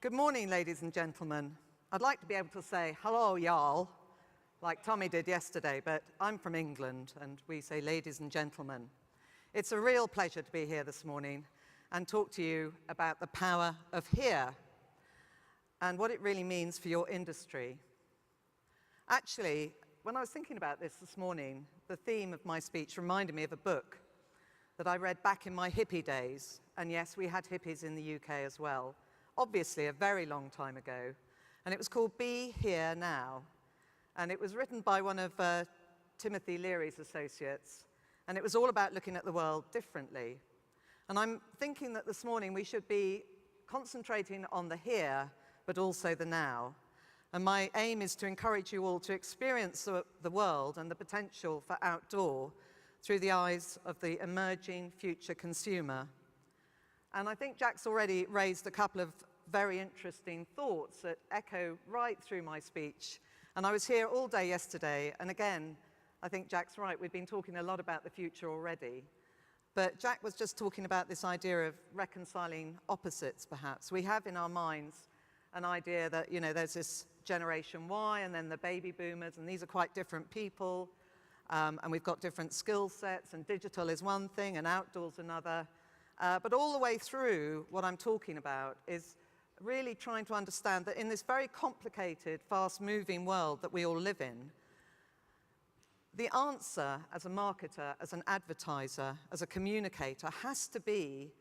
Good morning, ladies and gentlemen. I'd like to be able to say, hello, y'all, like Tommy did yesterday, but I'm from England, and we say ladies and gentlemen. It's a real pleasure to be here this morning and talk to you about the power of here and what it really means for your industry. Actually, when I was thinking about this morning, the theme of my speech reminded me of a book that I read back in my hippie days. And yes, we had hippies in the UK as well, obviously a very long time ago. And it was called Be Here Now. And it was written by one of Timothy Leary's associates. And it was all about looking at the world differently. And I'm thinking that this morning we should be concentrating on the here, but also the now. And my aim is to encourage you all to experience the world and the potential for outdoor through the eyes of the emerging future consumer. And I think Jack's already raised a couple of very interesting thoughts that echo right through my speech. And I was here all day yesterday, and again, I think Jack's right, we've been talking a lot about the future already. But Jack was just talking about this idea of reconciling opposites, perhaps. We have in our minds an idea that, you know, there's this Generation Y and then the baby boomers, and these are quite different people. And we've got different skill sets, and digital is one thing and outdoors another. But all the way through, what I'm talking about is really trying to understand that in this very complicated, fast-moving world that we all live in, the answer as a marketer, as an advertiser, as a communicator has to be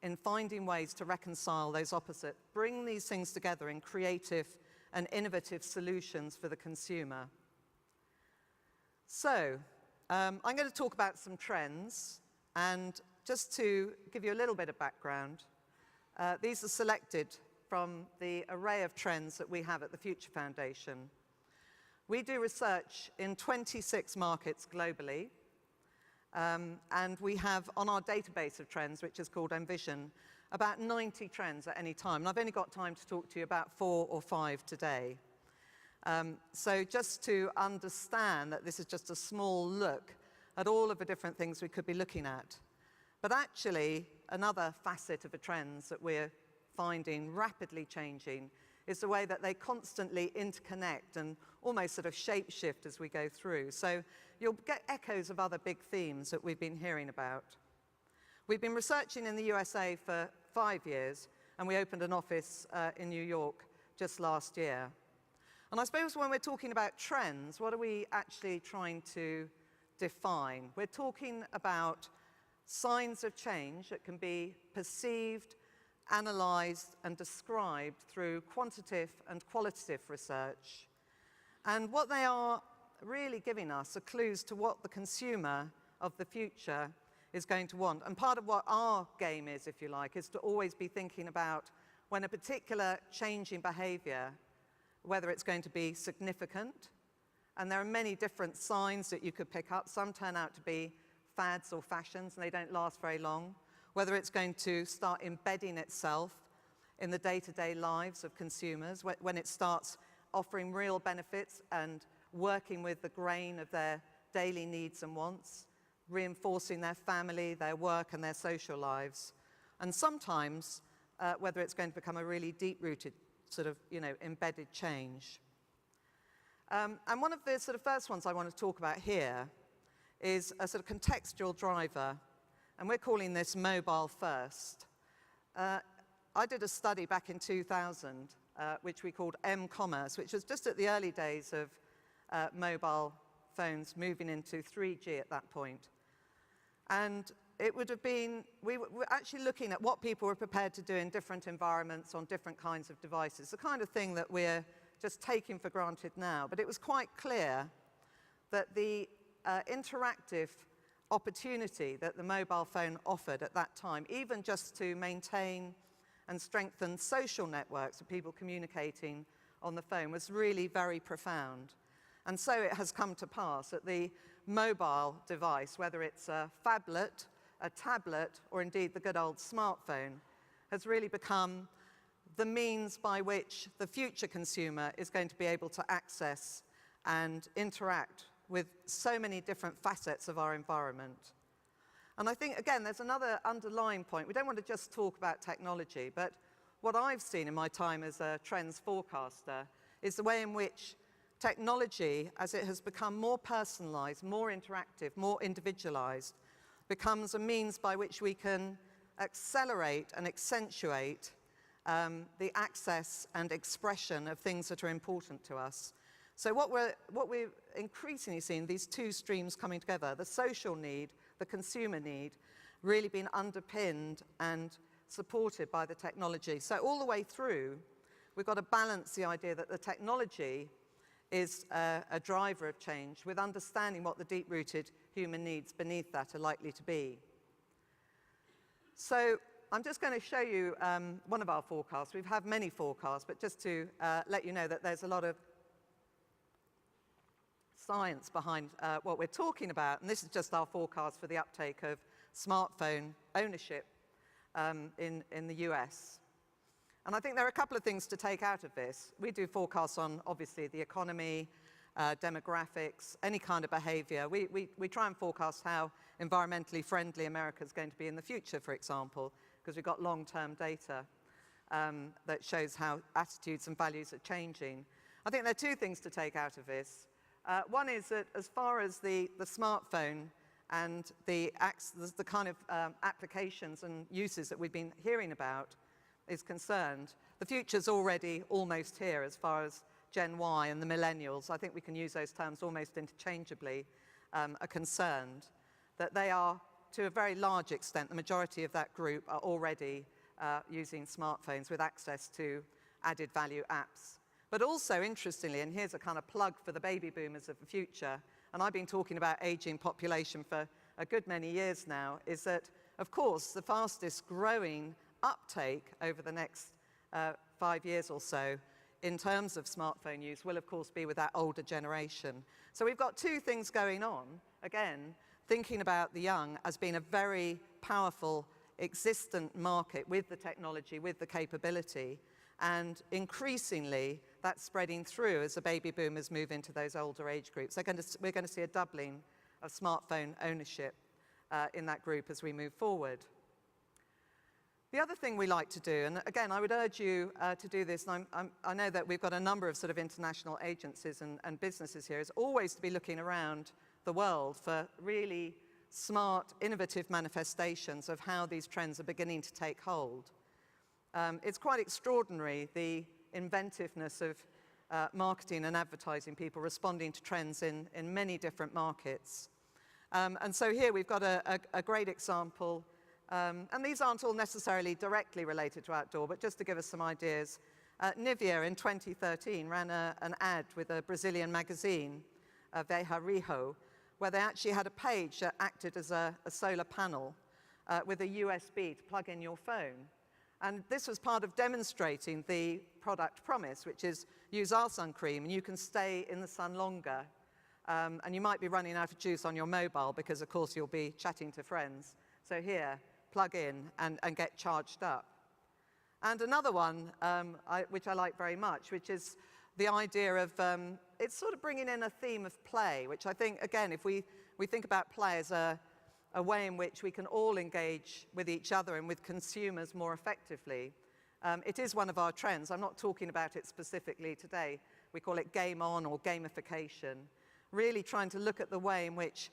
in finding ways to reconcile those opposites, bring these things together in creative and innovative solutions for the consumer. So, I'm going to talk about some trends, and just to give you a little bit of background, these are selected from the array of trends that we have at the Future Foundation. We do research in 26 markets globally, and we have on our database of trends, which is called Envision, about 90 trends at any time. And I've only got time to talk to you about 4 or 5 today. So just to understand that this is just a small look at all of the different things we could be looking at. But actually, another facet of the trends that we're finding rapidly changing is the way that they constantly interconnect and almost sort of shape-shift as we go through. So you'll get echoes of other big themes that we've been hearing about. We've been researching in the USA for 5 years, and we opened an office in New York just last year. And I suppose when we're talking about trends, what are we actually trying to define? We're talking about signs of change that can be perceived, analyzed, and described through quantitative and qualitative research. And what they are really giving us are clues to what the consumer of the future is going to want. And part of what our game is, if you like, is to always be thinking about when a particular change in behavior, whether it's going to be significant, and there are many different signs that you could pick up. Some turn out to be fads or fashions, and they don't last very long. Whether it's going to start embedding itself in the day-to-day lives of consumers, when it starts offering real benefits and working with the grain of their daily needs and wants, reinforcing their family, their work, and their social lives. And sometimes, whether it's going to become a really deep-rooted sort of, you know, embedded change. And one of the sort of first ones I want to talk about here is a sort of contextual driver, and we're calling this mobile first. I did a study back in 2000, which we called M-commerce, which was just at the early days of mobile phones moving into 3G at that point. And it would have been, we were actually looking at what people were prepared to do in different environments on different kinds of devices, the kind of thing that we're just taking for granted now. But it was quite clear that the interactive opportunity that the mobile phone offered at that time, even just to maintain and strengthen social networks of people communicating on the phone, was really very profound. And so it has come to pass that the mobile device, whether it's a phablet, a tablet, or indeed the good old smartphone, has really become the means by which the future consumer is going to be able to access and interact with so many different facets of our environment. And I think, again, there's another underlying point. We don't want to just talk about technology, but what I've seen in my time as a trends forecaster is the way in which technology, as it has become more personalized, more interactive, more individualized, becomes a means by which we can accelerate and accentuate the access and expression of things that are important to us. So what we're increasingly seeing, these two streams coming together, the social need, the consumer need, really being underpinned and supported by the technology. So all the way through, we've got to balance the idea that the technology is a driver of change with understanding what the deep-rooted human needs beneath that are likely to be. So I'm just going to show you one of our forecasts. We've had many forecasts, but just to let you know that there's a lot of science behind what we're talking about, and this is just our forecast for the uptake of smartphone ownership in the US. And I think there are a couple of things to take out of this. We do forecasts on, obviously, the economy, demographics, any kind of behavior. We try and forecast how environmentally friendly America is going to be in the future, for example, because we've got long-term data that shows how attitudes and values are changing. I think there are two things to take out of this. One is that as far as the smartphone and the kind of applications and uses that we've been hearing about is concerned, the future's already almost here as far as Gen Y and the millennials, I think we can use those terms almost interchangeably, are concerned, that they are, to a very large extent, the majority of that group are already using smartphones with access to added value apps. But also, interestingly, and here's a kind of plug for the baby boomers of the future, and I've been talking about aging population for a good many years now, is that, of course, the fastest growing uptake over the next 5 years or so in terms of smartphone use will, of course, be with that older generation. So we've got two things going on. Again, thinking about the young as being a very powerful, existent market with the technology, with the capability, and increasingly that's spreading through as the baby boomers move into those older age groups. We're going to see a doubling of smartphone ownership in that group as we move forward. The other thing we like to do, and again, I would urge you to do this, and I know that we've got a number of sort of international agencies and businesses here, is always to be looking around the world for really smart, innovative manifestations of how these trends are beginning to take hold. It's quite extraordinary, the inventiveness of marketing and advertising people responding to trends in many different markets. And so here we've got a great example. And these aren't all necessarily directly related to outdoor, but just to give us some ideas. Nivea in 2013 ran an ad with a Brazilian magazine, Veja Rijo, where they actually had a page that acted as a solar panel with a USB to plug in your phone. And this was part of demonstrating the product promise, which is use our sun cream and you can stay in the sun longer. And you might be running out of juice on your mobile because, of course, you'll be chatting to friends. So here, plug in and get charged up. And another one, which I like very much, which is the idea of, it's sort of bringing in a theme of play, which I think, again, if we think about play as a way in which we can all engage with each other and with consumers more effectively. It is one of our trends. I'm not talking about it specifically today. We call it game on or gamification. Really trying to look at the way in which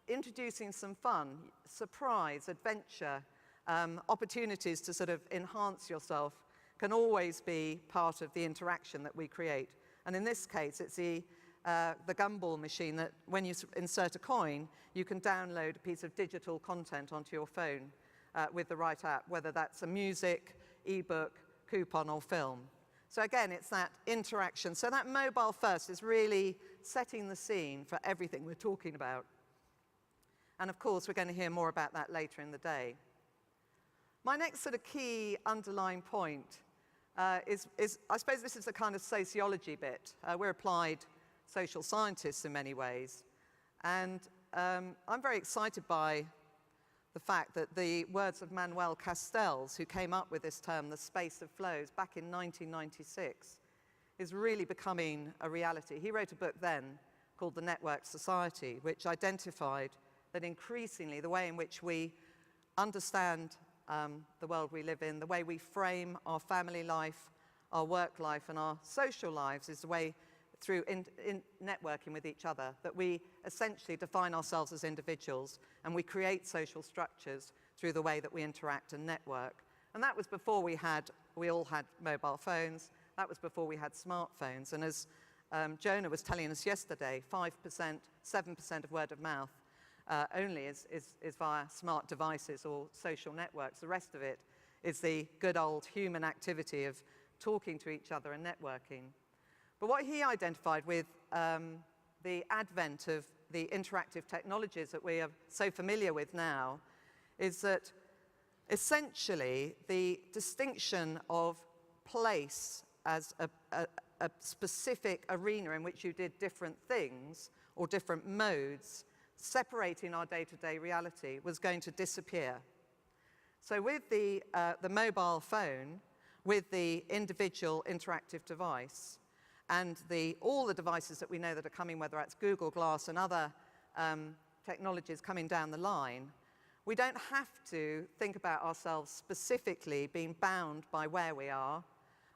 introducing some fun, surprise, adventure, opportunities to sort of enhance yourself can always be part of the interaction that we create. And in this case, it's the gumball machine that when you insert a coin, you can download a piece of digital content onto your phone with the right app, whether that's a music, ebook, coupon, or film. So again, it's that interaction. So that mobile first is really setting the scene for everything we're talking about. And of course, we're going to hear more about that later in the day. My next sort of key underlying point is I suppose this is the kind of sociology bit. We're applied social scientists in many ways. And I'm very excited by the fact that the words of Manuel Castells, who came up with this term, the space of flows, back in 1996, is really becoming a reality. He wrote a book then called The Network Society, which identified that increasingly the way in which we understand the world we live in, the way we frame our family life, our work life, and our social lives is the way through networking with each other, that we essentially define ourselves as individuals and we create social structures through the way that we interact and network. And that was before we all had mobile phones. That was before we had smartphones. And as Jonah was telling us yesterday, 5%, 7% of word of mouth only is via smart devices or social networks. The rest of it is the good old human activity of talking to each other and networking. But what he identified with the advent of the interactive technologies that we are so familiar with now is that essentially the distinction of place as a specific arena in which you did different things or different modes, separating our day-to-day reality, was going to disappear. So with the mobile phone, with the individual interactive device, and all the devices that we know that are coming, whether that's Google Glass and other technologies coming down the line, we don't have to think about ourselves specifically being bound by where we are,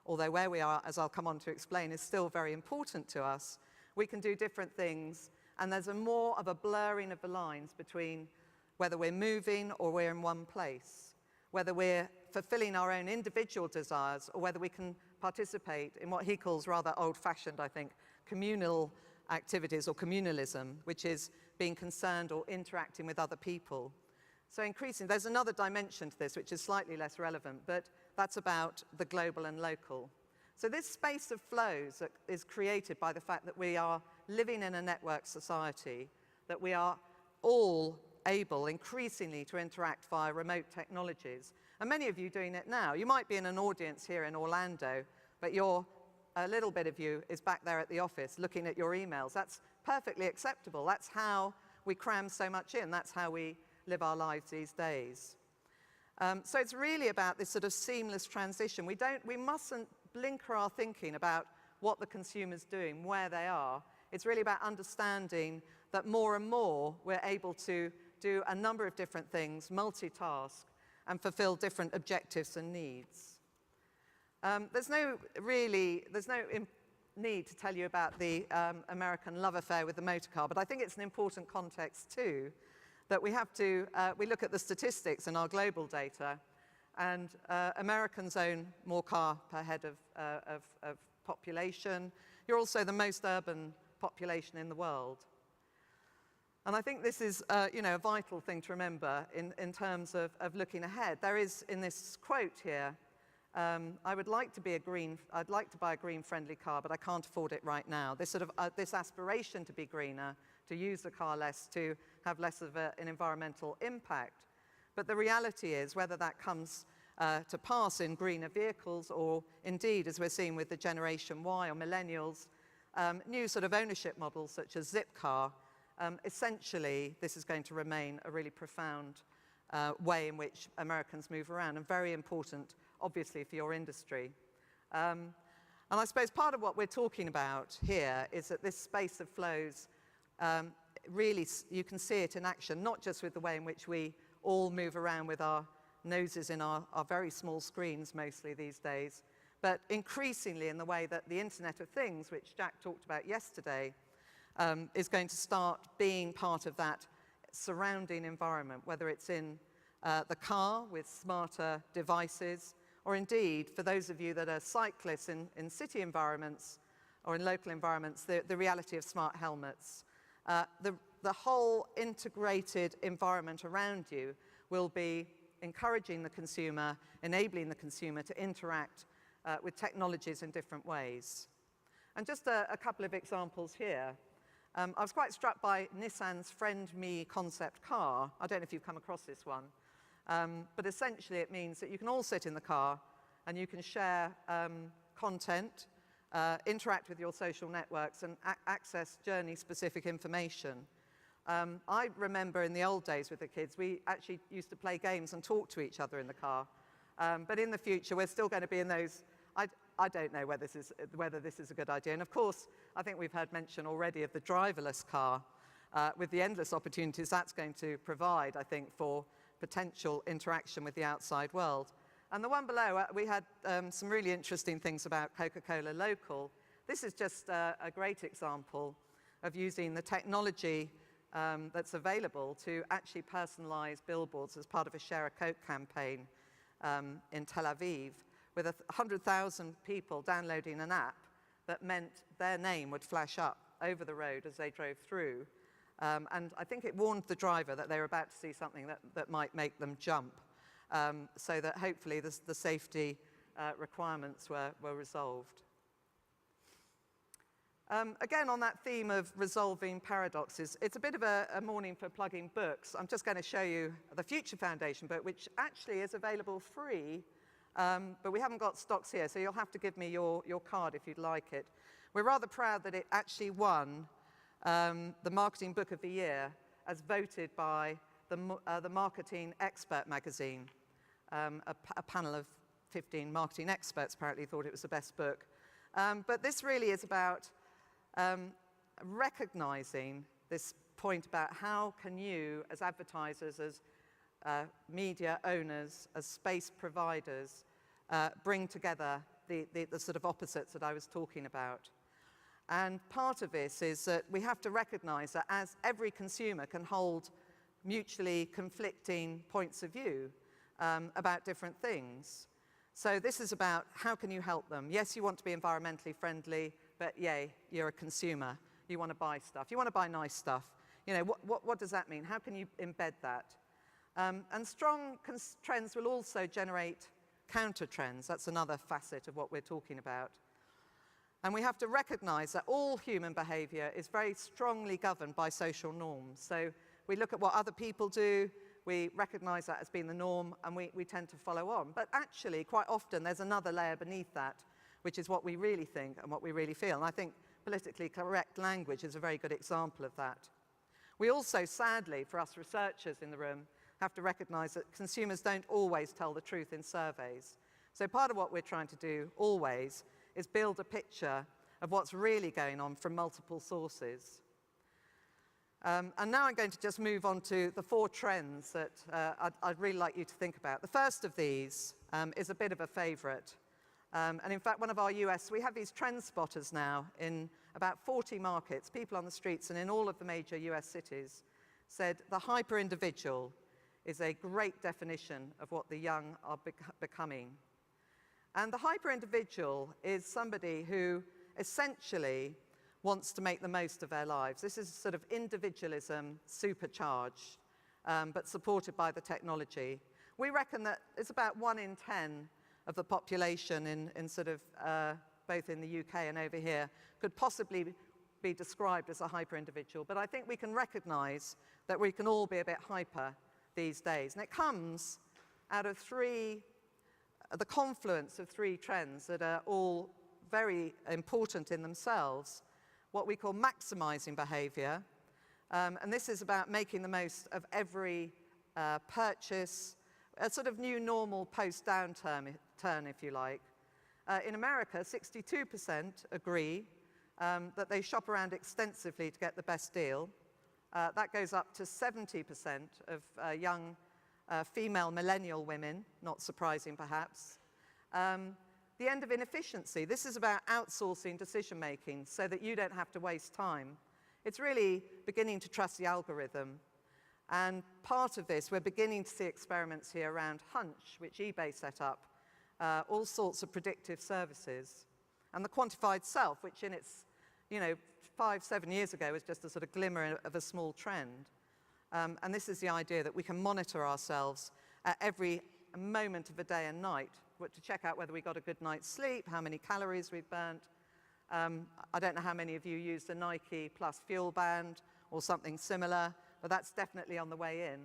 although where we are, as I'll come on to explain, is still very important to us. We can do different things, and there's more of a blurring of the lines between whether we're moving or we're in one place, whether we're fulfilling our own individual desires or whether we can participate in what he calls, rather old-fashioned, I think, communal activities or communalism, which is being concerned or interacting with other people. So increasingly, there's another dimension to this which is slightly less relevant, but that's about the global and local. So this space of flows that is created by the fact that we are living in a network society, that we are all able increasingly to interact via remote technologies. And many of you doing it now. You might be in an audience here in Orlando, but a little bit of you is back there at the office looking at your emails. That's perfectly acceptable. That's how we cram so much in. That's how we live our lives these days. So it's really about this sort of seamless transition. We mustn't blinker our thinking about what the consumer's doing, where they are. It's really about understanding that more and more we're able to do a number of different things, multitask, and fulfill different objectives and needs. There's no need to tell you about the American love affair with the motor car, but I think it's an important context too, that we look at the statistics in our global data, and Americans own more car per head of population. You're also the most urban population in the world. And I think this is a vital thing to remember in terms of looking ahead. There is, in this quote here, I'd like to buy a green-friendly car, but I can't afford it right now. This sort of this aspiration to be greener, to use the car less, to have less of an environmental impact. But the reality is, whether that comes to pass in greener vehicles, or indeed, as we're seeing with the Generation Y or millennials, new sort of ownership models such as Zipcar, essentially, this is going to remain a really profound way in which Americans move around, and very important, obviously, for your industry. And I suppose part of what we're talking about here is that this space of flows, really, you can see it in action, not just with the way in which we all move around with our noses in our very small screens mostly these days, but increasingly in the way that the Internet of Things, which Jack talked about yesterday, is going to start being part of that surrounding environment, whether it's in the car with smarter devices, or indeed, for those of you that are cyclists in city environments or in local environments, the reality of smart helmets. The whole integrated environment around you will be encouraging the consumer, enabling the consumer to interact with technologies in different ways. And just a couple of examples here. I was quite struck by Nissan's Friend Me concept car. I don't know if you've come across this one. But essentially it means that you can all sit in the car and you can share content, interact with your social networks, and access journey-specific information. I remember in the old days with the kids, we actually used to play games and talk to each other in the car. But in the future, we're still going to be in those. I don't know whether this is a good idea. And of course, I think we've heard mention already of the driverless car with the endless opportunities that's going to provide, I think, for potential interaction with the outside world. And the one below, we had some really interesting things about Coca-Cola Local. This is just a great example of using the technology that's available to actually personalize billboards as part of a Share a Coke campaign in Tel Aviv, with 100,000 people downloading an app that meant their name would flash up over the road as they drove through. And I think it warned the driver that they were about to see something that might make them jump, so that hopefully the safety requirements were resolved. Again, on that theme of resolving paradoxes, it's a bit of a morning for plugging books. I'm just going to show you the Future Foundation book, which actually is available free, but we haven't got stocks here, so you'll have to give me your card if you'd like it. We're rather proud that it actually won the Marketing Book of the Year as voted by the Marketing Expert magazine. A panel of 15 marketing experts apparently thought it was the best book. But this really is about recognizing this point about how can you, as advertisers, as media owners, as space providers, bring together the sort of opposites that I was talking about. And part of this is that we have to recognize that as every consumer can hold mutually conflicting points of view about different things. So this is about how can you help them. Yes, you want to be environmentally friendly, but yay, you're a consumer. You want to buy stuff. You want to buy nice stuff. You know, what does that mean? How can you embed that? And strong trends will also generate counter trends. That's another facet of what we're talking about. And we have to recognize that all human behavior is very strongly governed by social norms. So we look at what other people do, we recognize that as being the norm, and we tend to follow on. But actually, quite often, there's another layer beneath that, which is what we really think and what we really feel. And I think politically correct language is a very good example of that. We also, sadly, for us researchers in the room, have to recognize that consumers don't always tell the truth in surveys. So part of what we're trying to do always is build a picture of what's really going on from multiple sources. And now I'm going to just move on to the 4 trends that I'd really like you to think about. The first of these is a bit of a favorite. And in fact, one of our we have these trend spotters now in about 40 markets, people on the streets and in all of the major US cities, said the hyper-individual is a great definition of what the young are becoming. And the hyper-individual is somebody who essentially wants to make the most of their lives. This is sort of individualism supercharged, but supported by the technology. We reckon that it's about 1 in 10 of the population in sort of both in the UK and over here could possibly be described as a hyper-individual. But I think we can recognize that we can all be a bit hyper these days. And it comes out of the confluence of 3 trends that are all very important in themselves. What we call maximizing behavior. And this is about making the most of every purchase, a sort of new normal post-downturn, if you like. In America, 62% agree that they shop around extensively to get the best deal. That goes up to 70% of young female millennial women, not surprising perhaps. The end of inefficiency. This is about outsourcing decision-making so that you don't have to waste time. It's really beginning to trust the algorithm. And part of this, we're beginning to see experiments here around Hunch, which eBay set up, all sorts of predictive services. And the quantified self, which in its, 5-7 years ago was just a sort of glimmer of a small trend. And this is the idea that we can monitor ourselves at every moment of the day and night to check out whether we got a good night's sleep, how many calories we've burnt. I don't know how many of you used a Nike Plus Fuel Band or something similar, but that's definitely on the way in.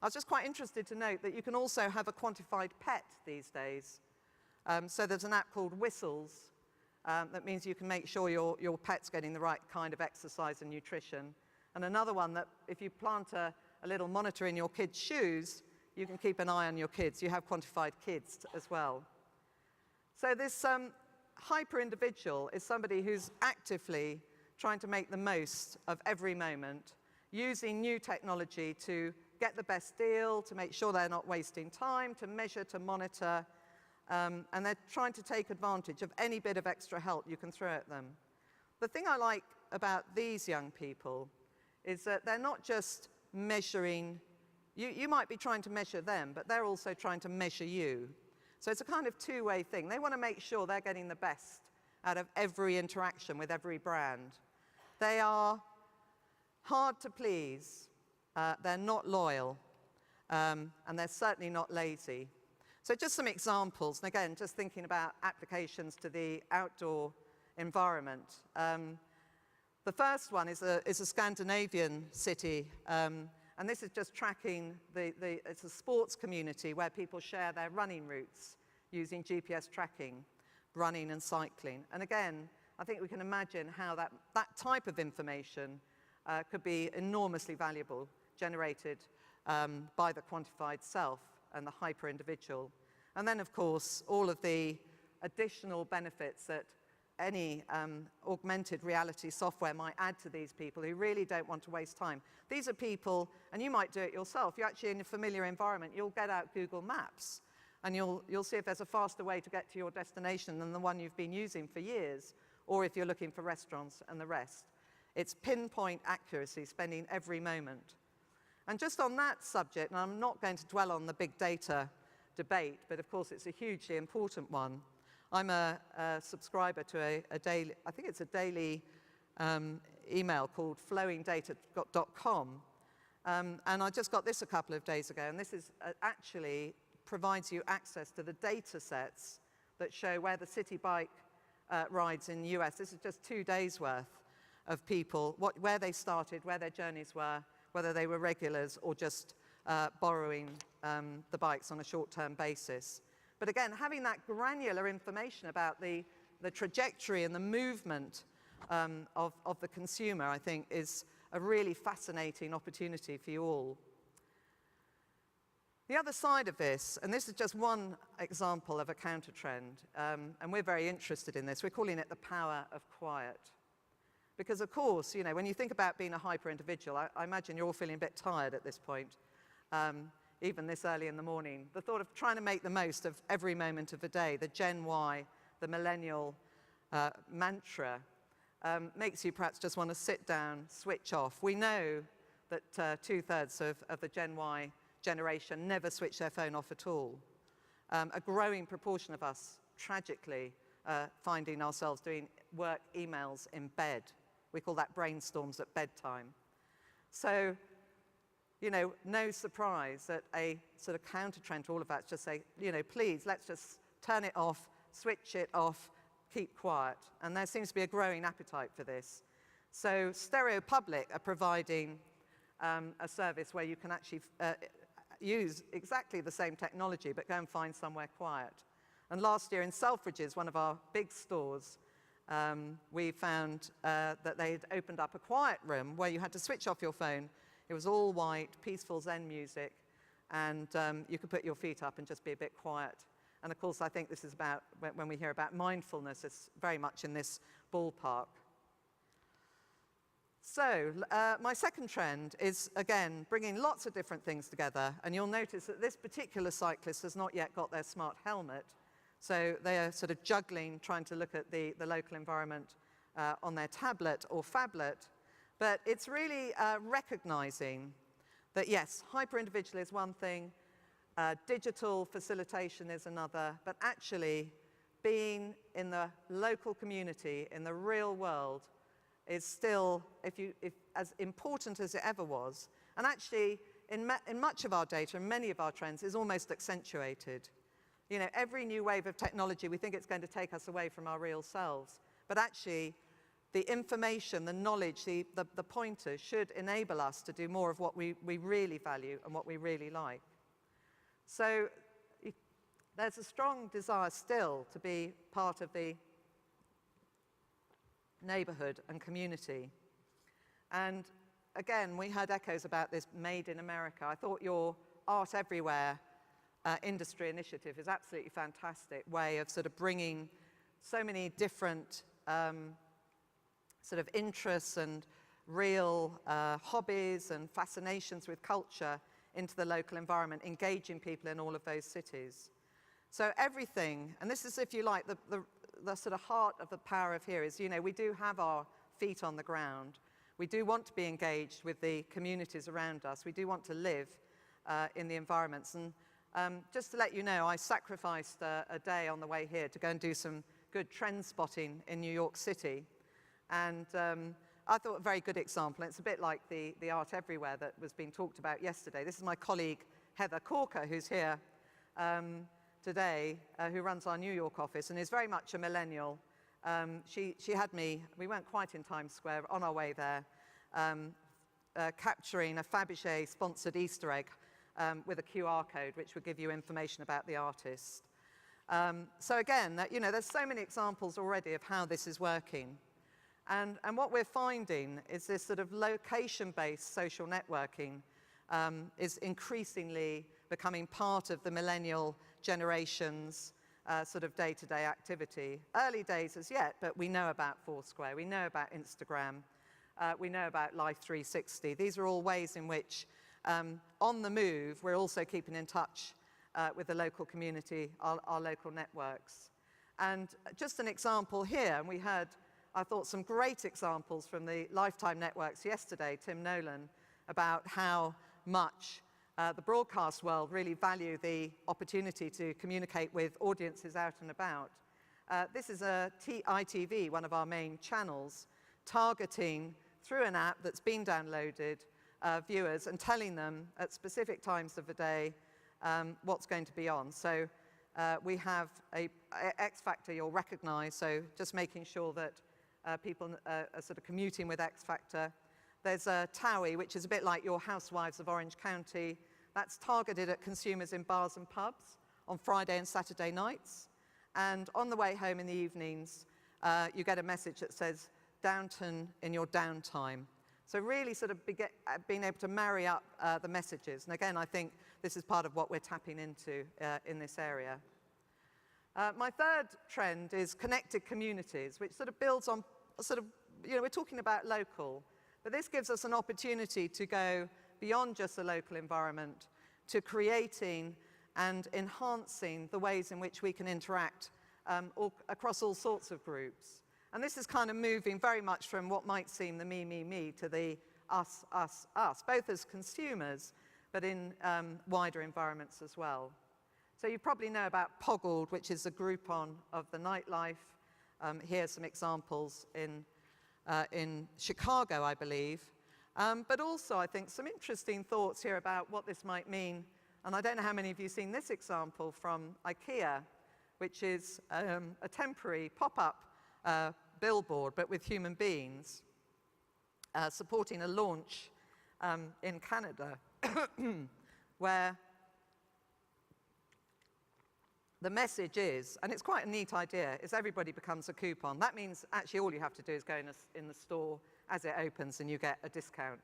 I was just quite interested to note that you can also have a quantified pet these days. So there's an app called Whistles that means you can make sure your pet's getting the right kind of exercise and nutrition. And another one that if you plant a little monitor in your kid's shoes, you can keep an eye on your kids. You have quantified kids as well. So this hyper-individual is somebody who's actively trying to make the most of every moment, using new technology to get the best deal, to make sure they're not wasting time, to measure, to monitor, and they're trying to take advantage of any bit of extra help you can throw at them. The thing I like about these young people is that they're not just measuring, you might be trying to measure them, but they're also trying to measure you. So it's a kind of two-way thing. They want to make sure they're getting the best out of every interaction with every brand. They are hard to please, they're not loyal, and they're certainly not lazy. So just some examples, and again, just thinking about applications to the outdoor environment. The first one is a Scandinavian city, and this is just tracking it's a sports community where people share their running routes using GPS tracking, running and cycling. And again, I think we can imagine how that type of information could be enormously valuable, generated by the quantified self and the hyper-individual. And then, of course, all of the additional benefits that any augmented reality software might add to these people who really don't want to waste time. These are people, and you might do it yourself. You're actually in a familiar environment. You'll get out Google Maps, and you'll see if there's a faster way to get to your destination than the one you've been using for years, or if you're looking for restaurants and the rest. It's pinpoint accuracy, spending every moment. And just on that subject, and I'm not going to dwell on the big data debate, but of course it's a hugely important one. I'm a subscriber to a daily, I think it's a daily email called flowingdata.com. And I just got this a couple of days ago, and this is actually provides you access to the data sets that show where the city bike rides in the US. This is just 2 days worth of people, where they started, where their journeys were, whether they were regulars or just borrowing the bikes on a short-term basis. But again, having that granular information about the trajectory and the movement of the consumer, I think, is a really fascinating opportunity for you all. The other side of this, and this is just one example of a counter trend, and we're very interested in this, we're calling it the power of quiet. Because of course, you know, when you think about being a hyper-individual, I imagine you're all feeling a bit tired at this point, even this early in the morning. The thought of trying to make the most of every moment of the day, the Gen Y, the millennial mantra, makes you perhaps just want to sit down, switch off. We know that 2/3 of the Gen Y generation never switch their phone off at all. A growing proportion of us, tragically, finding ourselves doing work emails in bed. We call that brainstorms at bedtime. So, you know, no surprise that a sort of counter trend to all of that is just say, you know, please, let's just turn it off, switch it off, keep quiet. And there seems to be a growing appetite for this. So Stereo Public are providing a service where you can actually use exactly the same technology, but go and find somewhere quiet. And last year in Selfridges, one of our big stores, we found that they had opened up a quiet room where you had to switch off your phone. It was all white, peaceful Zen music, and you could put your feet up and just be a bit quiet. And of course, I think this is about, when we hear about mindfulness, it's very much in this ballpark. So my second trend is, again, bringing lots of different things together. And you'll notice that this particular cyclist has not yet got their smart helmet. So they are sort of juggling, trying to look at the local environment on their tablet or phablet. But it's really recognizing that, yes, hyper-individual is one thing, digital facilitation is another, but actually being in the local community, in the real world, is still as important as it ever was. And actually, in much of our data and many of our trends, is almost accentuated. You know, every new wave of technology, we think it's going to take us away from our real selves. But actually, the information, the knowledge, the pointers should enable us to do more of what we really value and what we really like. So there's a strong desire still to be part of the neighborhood and community. And again, we heard echoes about this Made in America. I thought your Art Everywhere industry initiative is absolutely fantastic way of sort of bringing so many different sort of interests and real hobbies and fascinations with culture into the local environment, engaging people in all of those cities. So everything, and this is, if you like, the sort of heart of the power of here is, you know, we do have our feet on the ground. We do want to be engaged with the communities around us. We do want to live in the environments. And just to let you know, I sacrificed a day on the way here to go and do some good trend spotting in New York City. And I thought a very good example, and it's a bit like the art everywhere that was being talked about yesterday. This is my colleague, Heather Corker, who's here today, who runs our New York office and is very much a millennial. She had me, we weren't quite in Times Square, on our way there, capturing a Fabergé-sponsored Easter egg with a QR code, which would give you information about the artist. So again, you know, there's so many examples already of how this is working. And what we're finding is this sort of location-based social networking is increasingly becoming part of the millennial generation's sort of day-to-day activity. Early days as yet, but we know about Foursquare, we know about Instagram, we know about Life 360. These are all ways in which, on the move, we're also keeping in touch with the local community, our local networks. And just an example here, and we heard, I thought, some great examples from the Lifetime Networks yesterday, Tim Nolan, about how much the broadcast world really value the opportunity to communicate with audiences out and about. This is ITV, one of our main channels, targeting through an app that's been downloaded viewers and telling them at specific times of the day what's going to be on. So we have a X Factor you'll recognize, so just making sure that people are sort of commuting with X Factor. There's a TOWIE, which is a bit like your Housewives of Orange County. That's targeted at consumers in bars and pubs on Friday and Saturday nights. And on the way home in the evenings, you get a message that says, Downton in your downtime. So really sort of being able to marry up the messages. And again, I think this is part of what we're tapping into in this area. My third trend is connected communities, which sort of builds on sort of, you know, we're talking about local, but this gives us an opportunity to go beyond just the local environment to creating and enhancing the ways in which we can interact across all sorts of groups. And this is kind of moving very much from what might seem the me to the us, both as consumers, but in wider environments as well. So you probably know about Poggled, which is a Groupon of the nightlife. Here's some examples in Chicago, I believe. But also, I think, some interesting thoughts here about what this might mean. And I don't know how many of you have seen this example from IKEA, which is a temporary pop-up billboard, but with human beings, supporting a launch in Canada, where the message is, and it's quite a neat idea, is everybody becomes a coupon. That means actually all you have to do is go in the store as it opens and you get a discount.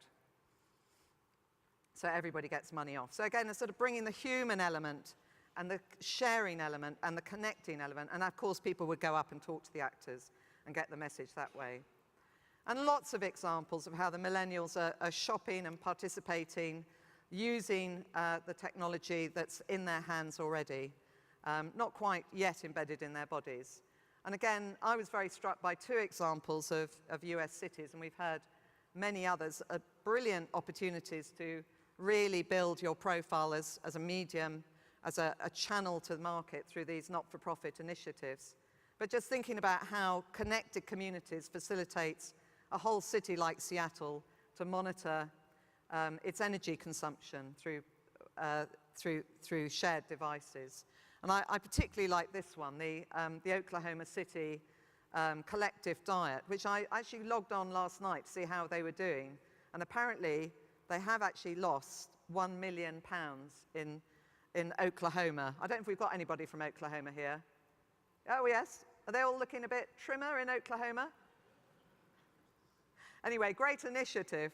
So everybody gets money off. So again, it's sort of bringing the human element and the sharing element and the connecting element. And of course, people would go up and talk to the actors and get the message that way. And lots of examples of how the millennials are shopping and participating, using the technology that's in their hands already. Not quite yet embedded in their bodies. And again, I was very struck by two examples of US cities, and we've heard many others, brilliant opportunities to really build your profile as a medium, as a channel to the market through these not-for-profit initiatives. But just thinking about how connected communities facilitates a whole city like Seattle to monitor its energy consumption through shared devices. And I particularly like this one, the Oklahoma City collective diet, which I actually logged on last night to see how they were doing. And apparently, they have actually lost £1 million in Oklahoma. I don't know if we've got anybody from Oklahoma here. Oh, yes. Are they all looking a bit trimmer in Oklahoma? Anyway, great initiative.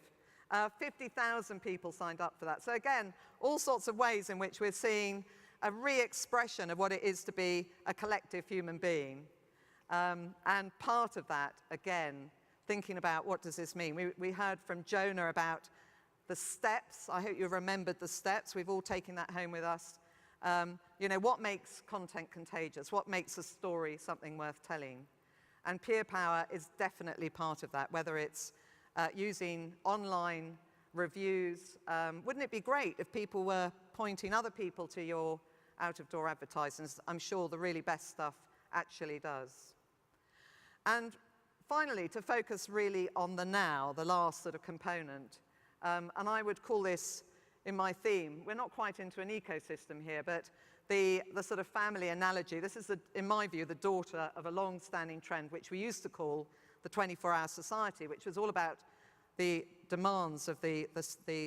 50,000 people signed up for that. So again, all sorts of ways in which we're seeing a re-expression of what it is to be a collective human being. And part of that, again, thinking about what does this mean. We heard from Jonah about the steps. I hope you've remembered the steps. We've all taken that home with us. You know, what makes content contagious? What makes a story something worth telling? And peer power is definitely part of that, whether it's using online reviews. Wouldn't it be great if people were pointing other people to your out-of-door advertisements? I'm sure the really best stuff actually does. And finally, to focus really on the now, the last sort of component, and I would call this, in my theme, we're not quite into an ecosystem here, but the sort of family analogy. This is, in my view, the daughter of a long-standing trend, which we used to call the 24-hour society, which was all about the demands of the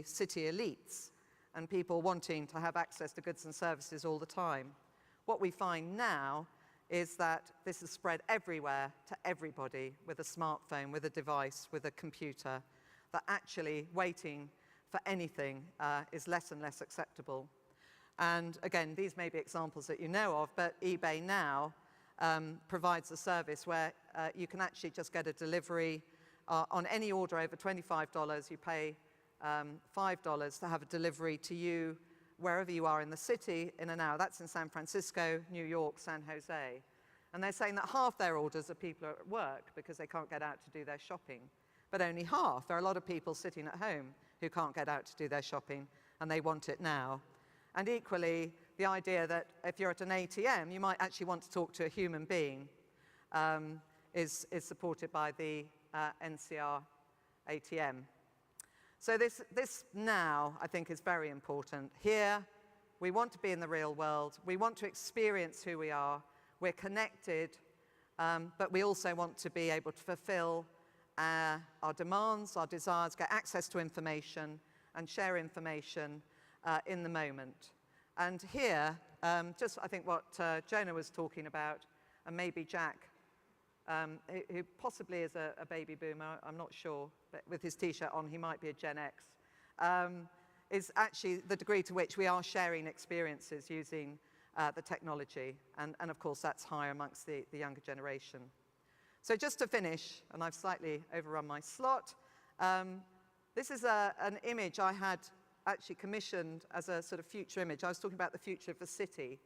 city elites and people wanting to have access to goods and services all the time. What we find now is that this is spread everywhere to everybody with a smartphone, with a device, with a computer, that actually waiting for anything is less and less acceptable. And again, these may be examples that you know of, but eBay now provides a service where you can actually just get a delivery on any order over $25. You pay $5 to have a delivery to you wherever you are in the city in an hour. That's in San Francisco, New York, San Jose. And they're saying that half their orders are people at work because they can't get out to do their shopping. But only half. There are a lot of people sitting at home who can't get out to do their shopping, and they want it now. And equally, the idea that if you're at an ATM, you might actually want to talk to a human being is supported by the NCR ATM. So this now, I think, is very important. Here, we want to be in the real world. We want to experience who we are. We're connected, but we also want to be able to fulfill our demands, our desires, get access to information, and share information in the moment. And here, just I think what Jonah was talking about, and maybe Jack, who possibly is a baby boomer, I'm not sure, but with his T-shirt on, he might be a Gen X, is actually the degree to which we are sharing experiences using the technology. And of course, that's higher amongst the younger generation. So just to finish, and I've slightly overrun my slot, this is an image I had actually commissioned as a sort of future image. I was talking about the future of the city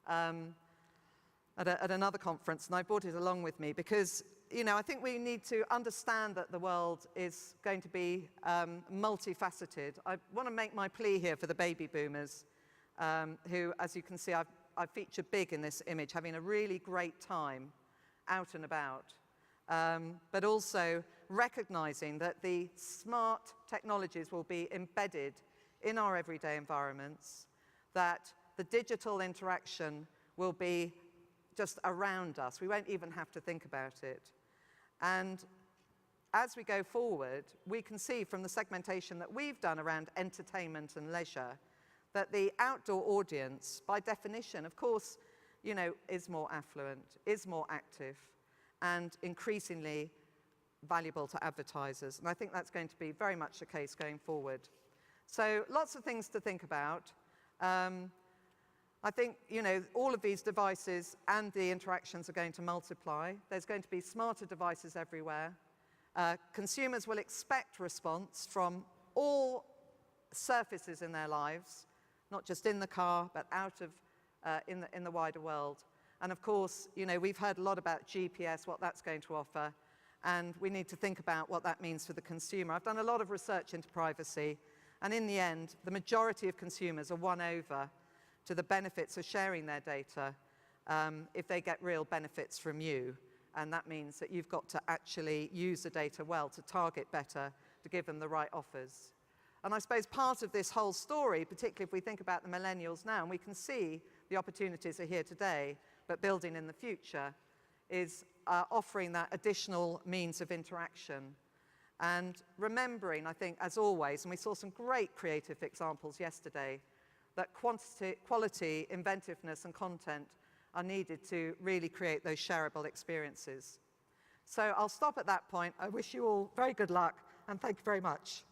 at another conference, and I brought it along with me because, you know, I think we need to understand that the world is going to be multifaceted. I want to make my plea here for the baby boomers, who, as you can see, I've featured big in this image, having a really great time out and about, but also recognizing that the smart technologies will be embedded in our everyday environments, that the digital interaction will be just around us. We won't even have to think about it. And as we go forward, we can see from the segmentation that we've done around entertainment and leisure that the outdoor audience, by definition, of course, you know, is more affluent, is more active, and increasingly valuable to advertisers. And I think that's going to be very much the case going forward. So lots of things to think about. I think, you know, all of these devices and the interactions are going to multiply. There's going to be smarter devices everywhere. Consumers will expect response from all surfaces in their lives, not just in the car, but out of in the wider world. And of course, you know, we've heard a lot about GPS, what that's going to offer, and we need to think about what that means for the consumer. I've done a lot of research into privacy, and in the end, the majority of consumers are won over to the benefits of sharing their data if they get real benefits from you. And that means that you've got to actually use the data well to target better, to give them the right offers. And I suppose part of this whole story, particularly if we think about the millennials now, and we can see the opportunities are here today, but building in the future, is offering that additional means of interaction. And remembering, I think, as always, and we saw some great creative examples yesterday, that quality, inventiveness, and content are needed to really create those shareable experiences. So I'll stop at that point. I wish you all very good luck, and thank you very much.